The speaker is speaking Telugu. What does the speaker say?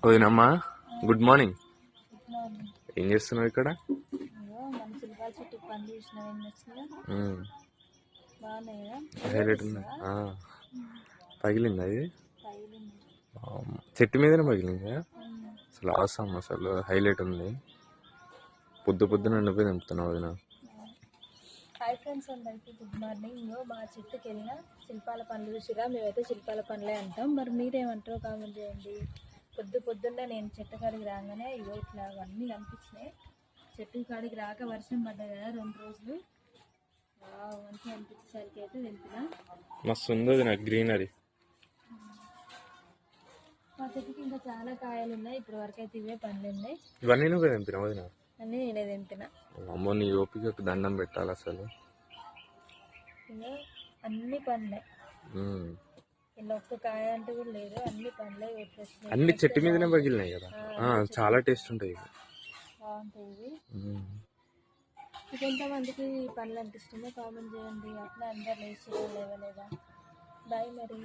వదినమ్మా, గుడ్ మార్నింగ్. Good morning. ఏం చేస్తున్నావు ఇక్కడ? మన చిలకాల చెట్టు పని చూసిన బాగున్నాయి కదా, హైలైట్ ఉంది. పగిలింది అది, పగిలింది. చెట్టు మీదనే పగిలింది. అసలు అవసరం, అసలు హైలైట్ ఉంది. పొద్దున ఎండిపోయి దింపుతున్నావు వదిన. హాయ్ ఫ్రెండ్స్, అందరికీ గుడ్ మార్నింగ్. మా చెట్టుకి వెళ్ళిన శిల్పాల పనులు చూసిరా? మేమైతే శిల్పాల పనులే అంటాం, మరి మీరేమంటారో కామెంట్ చేయండి. పొద్దున్నే నేను చెట్టు కాడికి రాగానే ఇట్లా అవన్నీ కనిపించినాయి. చెట్టు కాడికి రాక వర్షం పడ్డాయి కదా 2 రోజులు, మంచిగా అనిపించేసరికి అయితే తెంపిన. మస్తు ఉంది నాకు గ్రీనరీ. మా చెట్టుకి ఇంకా చాలా కాయలు ఉన్నాయి, ఇప్పుడు వరకు అయితే ఇవే పండ్లు ఉన్నాయి. ఇవన్నీ నువ్వే తెంపిన వదిన? అన్నీ నేనే తెంపిన. అమ్మో, నీ ఓపికకు దండం పెట్టాలి అసలు. ఇంకా అన్ని పండ్లే, ఇలా ఒక్క కాయ అంటే కూడా లేదు, అన్ని పండ్లే. అన్ని చెట్టు మీదనే పగిలినాయి కదా, చాలా టేస్ట్ ఉంటాయి, బాగుంటాయి. ఇంకొంతమందికి పండ్లు అంటే ఇష్టమో కామెంట్ చేయండి. అట్లా అందరు లేచి లేవలేదా? బాయ్ మరి.